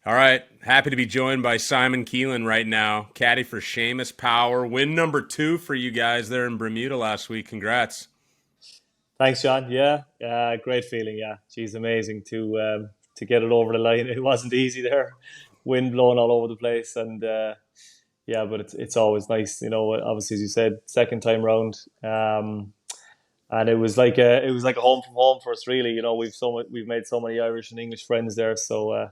All right. Happy to be joined by Simon Keelan right now. Caddie for Séamus Power. Win number 2 for you guys there in Bermuda last week. Congrats. Thanks, John. Yeah, great feeling. Yeah, geez, amazing to get it over the line. It wasn't easy there, wind blowing all over the place, and yeah, but it's always nice, Obviously, as you said, second time round, and it was like a home from home for us, really. We've made so many Irish and English friends there, so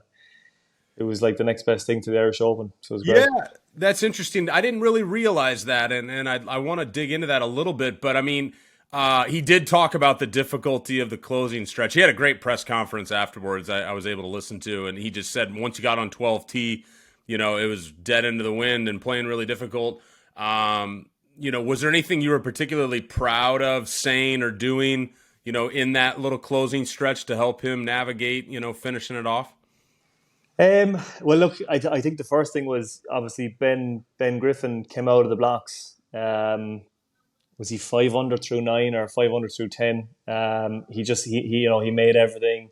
it was like the next best thing to the Irish Open. So it was Yeah, great. that's interesting. I didn't really realize that, and I want to dig into that a little bit. But I mean, he did talk about the difficulty of the closing stretch. He had a great press conference afterwards. I was able to listen to, and he just said once you got on 12T, it was dead into the wind and playing really difficult. Was there anything you were particularly proud of saying or doing, in that little closing stretch to help him navigate, finishing it off? Well, look, I think the first thing was obviously Ben Griffin came out of the blocks. Was he 5 under through 9 or 5 under through 10? He made everything,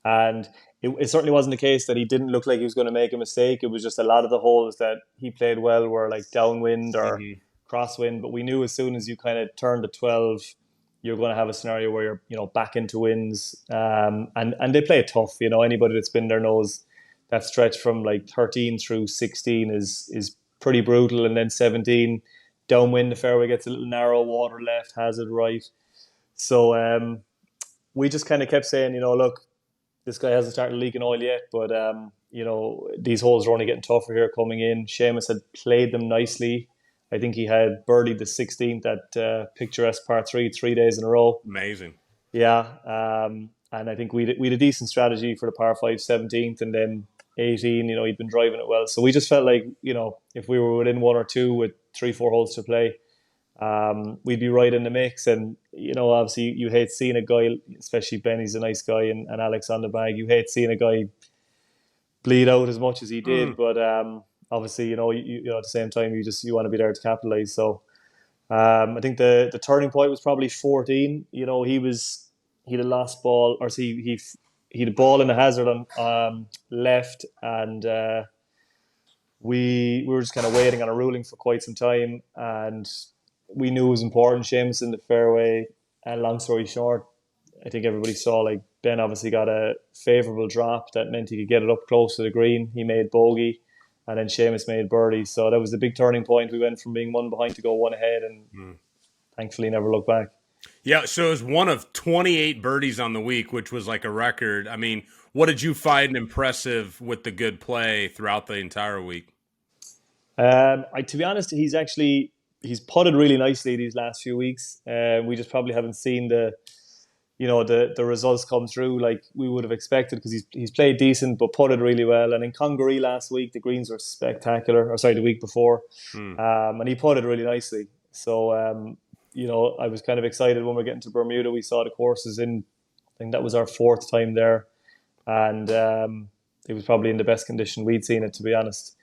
and it certainly wasn't the case that he didn't look like he was going to make a mistake. It was just a lot of the holes that he played well were like downwind or Mm-hmm. crosswind. But we knew as soon as you kind of turned to 12, you're going to have a scenario where you're back into wins. And they play it tough. Anybody that's been there knows that stretch from like 13 through 16 is pretty brutal, and then 17 downwind the fairway gets a little narrow, water left, has it right. So we just kind of kept saying, look, this guy hasn't started leaking oil yet, but these holes are only getting tougher here coming in. Séamus had played them nicely. I think he had birdied the 16th at picturesque par 3 3 days in a row. Amazing. Yeah, and I think we had a decent strategy for the par 5 17th, and then 18. He'd been driving it well, so we just felt like if we were within one or two with 3 4 holes to play, we'd be right in the mix. And obviously, you hate seeing a guy, especially Benny's a nice guy, and Alex on the bag. You hate seeing a guy bleed out as much as he did, Mm. but obviously, at the same time, you want to be there to capitalize. So I think the turning point was probably 14. He had a lost ball, or see he had a ball in the hazard on left, and we were just kind of waiting on a ruling for quite some time, and we knew it was important. Seamus in the fairway, and long story short, I think everybody saw like Ben obviously got a favourable drop that meant he could get it up close to the green. He made bogey, and then Seamus made birdie. So that was the big turning point. We went from being one behind to go one ahead, and Mm. thankfully never looked back. Yeah, so it was one of 28 birdies on the week, which was like a record. I mean, what did you find impressive with the good play throughout the entire week? To be honest, he's putted really nicely these last few weeks. We just probably haven't seen the results come through like we would have expected, because he's played decent but putted really well. And in Congaree last week, the greens were spectacular. Or sorry, the week before, Hmm. and he putted really nicely. So I was kind of excited when we're getting to Bermuda. We saw the courses in. I think that was our fourth time there, and it was probably in the best condition we'd seen it, to be honest.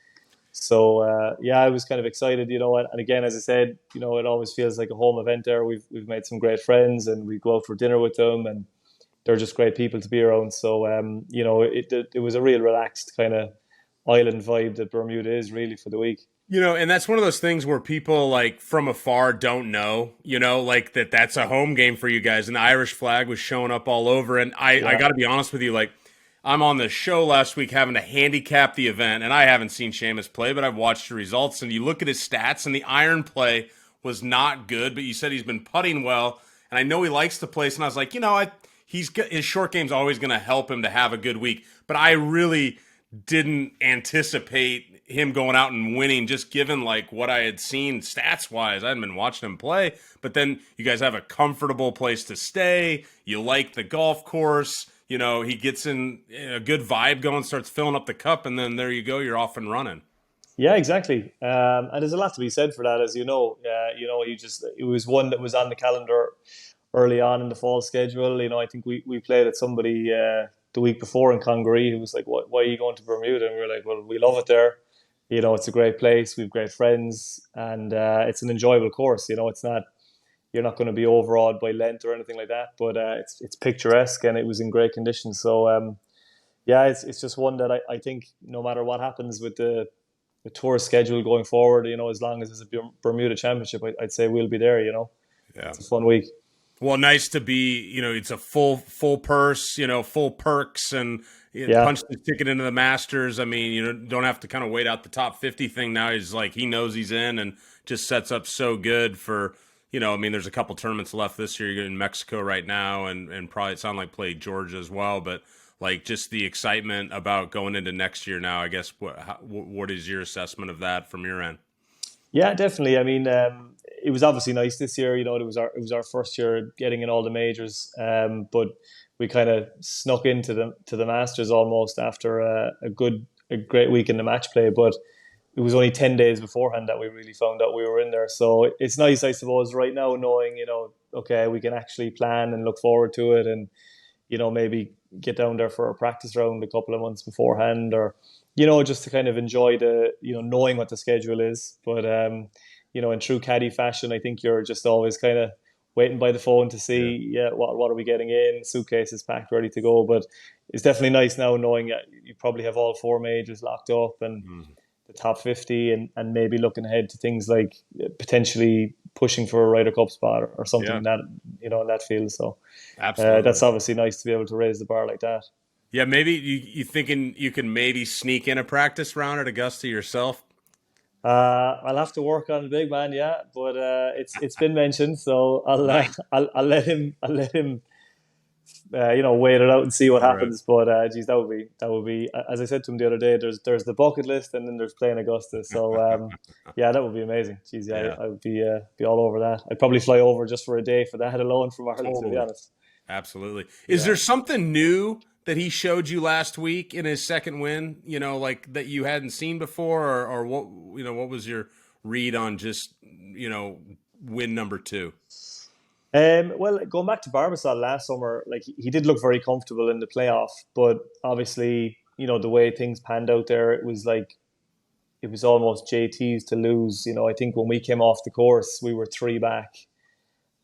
So yeah, I was kind of excited, and again, as I said, it always feels like a home event there. We've made some great friends, and we go out for dinner with them, and they're just great people to be around. So it was a real relaxed kind of island vibe that Bermuda is really for the week. And that's one of those things where people like from afar don't know, like that's a home game for you guys. And the Irish flag was showing up all over. And I Yeah, got to be honest with you, like I'm on the show last week having to handicap the event, and I haven't seen Séamus play, but I've watched the results. And you look at his stats, and the iron play was not good. But you said he's been putting well, and I know he likes to place. And I was like, his short game's always going to help him to have a good week. But I really didn't anticipate him going out and winning, just given like what I had seen stats wise. I hadn't been watching him play, but then you guys have a comfortable place to stay. You like the golf course. He gets in a good vibe going, starts filling up the cup, and then there you go. You're off and running. yeah, exactly. And there's a lot to be said for that, as you know. It was one that was on the calendar early on in the fall schedule. I think we played at somebody the week before in Congaree who was like, why are you going to Bermuda? And we were like, well, we love it there. It's a great place. We've great friends, and it's an enjoyable course. It's not you're not going to be overawed by length or anything like that, but it's picturesque and it was in great condition. So Yeah, it's just one that I think no matter what happens with the tour schedule going forward, as long as it's a Bermuda Championship, I'd say we'll be there. Yeah. It's a fun week. Well, nice to be, it's a full purse, full perks, and Yeah, punch the ticket into the Masters. I mean, don't have to kind of wait out the top 50 thing now. He's like, he knows he's in and just sets up so good for, I mean, there's a couple tournaments left this year. You're in Mexico right now, and probably it sounds like play Georgia as well, but like just the excitement about going into next year now, I guess, what is your assessment of that from your end? yeah, definitely. I mean, it was obviously nice this year. It was our first year getting in all the majors, but we kind of snuck into the Masters almost after a great week in the match play. But it was only 10 days beforehand that we really found out we were in there. So it's nice, I suppose, right now knowing okay, we can actually plan and look forward to it, and maybe get down there for a practice round a couple of months beforehand, or just to kind of enjoy the knowing what the schedule is. But in true Caddie fashion, I think you're just always kind of waiting by the phone to Yeah. see, yeah, what are we getting in, suitcases packed ready to go. But it's definitely nice now knowing that you probably have all four majors locked up and Mhm. the top 50, and maybe looking ahead to things like potentially pushing for a Ryder Cup spot, or something Yeah, in that in that field. So absolutely. that's obviously nice to be able to raise the bar like that. Yeah, maybe you thinking you can maybe sneak in a practice round at Augusta yourself? I'll have to work on the big man, yeah, but it's been mentioned, so I'll Nice. I'll let him wait it out and see what All right. happens. But geez, that would be as I said to him the other day. There's the bucket list, and then there's playing Augusta. So yeah, that would be amazing. Geez, yeah, Yeah, I would be all over that. I'd probably fly over just for a day for that alone from Ireland, to be totally. honest. Absolutely. Is Yeah. there something new that he showed you last week in his second win, like that you hadn't seen before, or what, what was your read on just, win number two? Well, going back to Barbasol last summer, like he did look very comfortable in the playoff, but obviously, the way things panned out there, it was almost JT's to lose. I think when we came off the course, we were three back,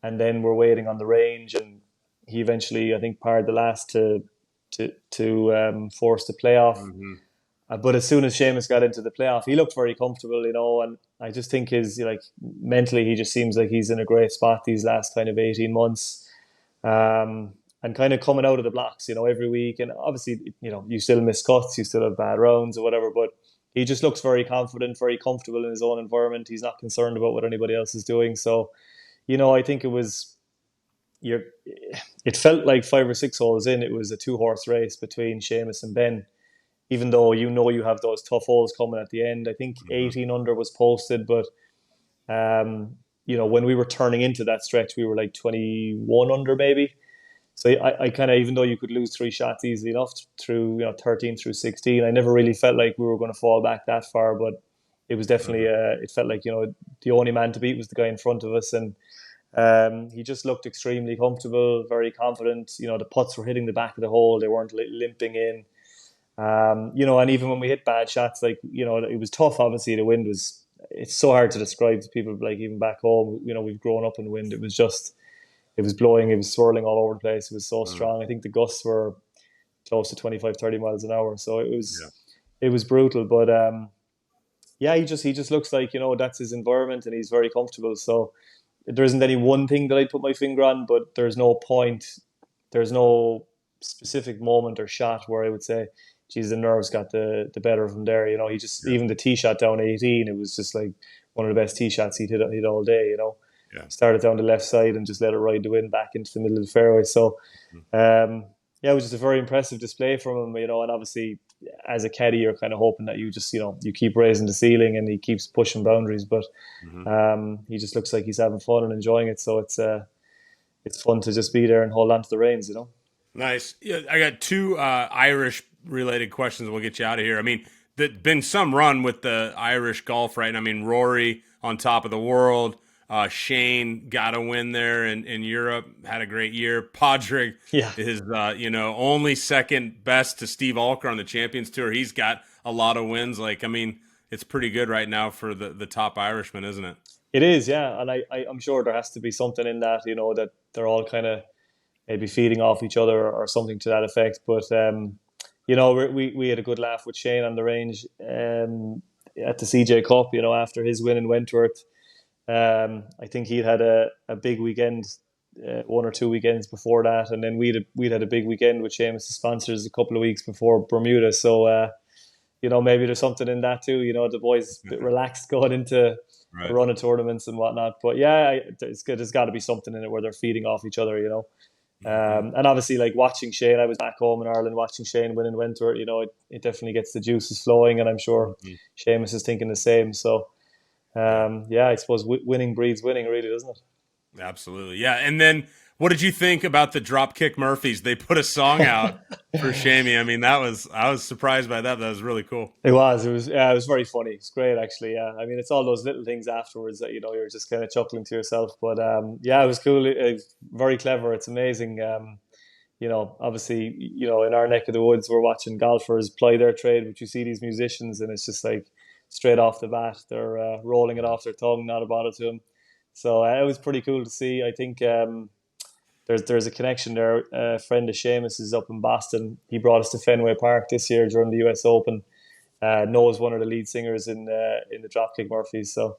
and then we're waiting on the range, and he eventually, I think, parred the last to force the playoff. Hmm. But as soon as Séamus got into the playoff, he looked very comfortable, and I just think his like mentally, he just seems like he's in a great spot these last kind of 18 months, and kind of coming out of the blocks, every week. And obviously, you still miss cuts, you still have bad rounds or whatever, but he just looks very confident, very comfortable in his own environment. He's not concerned about what anybody else is doing. So, I think you're, it felt like 5 or 6 holes in, it was a two-horse race between Séamus and Ben, even though you have those tough holes coming at the end. I think Hmm. 18 under was posted, but when we were turning into that stretch, we were like 21 under maybe. So I kind of, even though you could lose three shots easily enough through 13 through 16, I never really felt like we were going to fall back that far. But it was definitely, Hmm. it felt like the only man to beat was the guy in front of us, and he just looked extremely comfortable, very confident. The putts were hitting the back of the hole; they weren't limping in. And even when we hit bad shots, like it was tough. Obviously, the wind was. It's so hard to describe to people. Like even back home, we've grown up in the wind. It was blowing. It was swirling all over the place. It was so Hmm. strong. I think the gusts were close to 25, 30 miles an hour. So it Yeah. was it was brutal. But yeah, he just looks like that's his environment, and he's very comfortable. So there isn't any one thing that I'd put my finger on, but there's no point. There's no specific moment or shot where I would say, geez, the nerves got the better of him there. He just, Yeah. even the tee shot down 18, it was just like one of the best tee shots he'd hit all day. Yeah. Started down the left side and just let it ride the wind back into the middle of the fairway. So, Mhm. yeah, it was just a very impressive display from him. And obviously, as a caddy, you're kind of hoping that you just, you keep raising the ceiling and he keeps pushing boundaries. But Mhm. he just looks like he's having fun and enjoying it. So it's fun to just be there and hold on to the reins. Nice. Yeah, I got two Irish related questions. We'll get you out of here. I mean, there's been some run with the Irish golf, right? I mean, Rory on top of the world. Shane got a win there in Europe, had a great year. Padraig Yeah. is, only second best to Steve Alker on the Champions Tour. He's got a lot of wins. Like, I mean, it's pretty good right now for the top Irishman, isn't it? It is, yeah. And I'm sure there has to be something in that, that they're all kind of maybe feeding off each other or something to that effect. But we had a good laugh with Shane on the range at the CJ Cup. After his win in Wentworth, I think he'd had a big weekend, 1 or 2 weekends before that, and then we'd had a big weekend with Séamus' sponsors a couple of weeks before Bermuda. So maybe there's something in that too. The boys a bit relaxed going into a Right. run of tournaments and whatnot. But yeah, it's good. There's got to be something in it where they're feeding off each other. And obviously, like watching Shane, I was back home in Ireland watching Shane win in Wentworth. It definitely gets the juices flowing, and I'm sure Séamus is thinking the same. So, I suppose winning breeds winning, really, doesn't it? Absolutely. Yeah. And then what did you think about the Dropkick Murphys? They put a song out for Shamey. I mean, I was surprised by that. That was really cool. It was very funny. It's great, actually. Yeah, I mean, it's all those little things afterwards that you're just kind of chuckling to yourself. But it was cool. It's very clever. It's amazing. Obviously, in our neck of the woods, we're watching golfers ply their trade, but you see these musicians, and it's just like straight off the bat, they're rolling it off their tongue, not a bother to them. So it was pretty cool to see. I think there's a connection there. A friend of Séamus is up in Boston. He brought us to Fenway Park this year during the US Open. Knows one of the lead singers in the Dropkick Murphys. So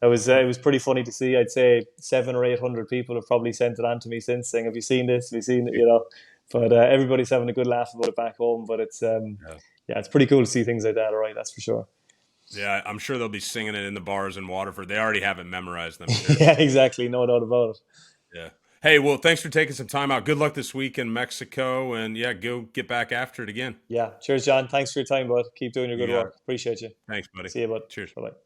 it was pretty funny to see. I'd say 700 or 800 people have probably sent it on to me since, saying, "Have you seen this? Have you seen it?" But everybody's having a good laugh about it back home. But it's it's pretty cool to see things like that. All right, that's for sure. Yeah, I'm sure they'll be singing it in the bars in Waterford. They already have it memorized. Them. Yeah, exactly. No doubt about it. Yeah. Hey, well, thanks for taking some time out. Good luck this week in Mexico, and go get back after it again. Yeah. Cheers, John. Thanks for your time, bud. Keep doing your good work. Appreciate you. Thanks, buddy. See you, bud. Cheers. Bye-bye.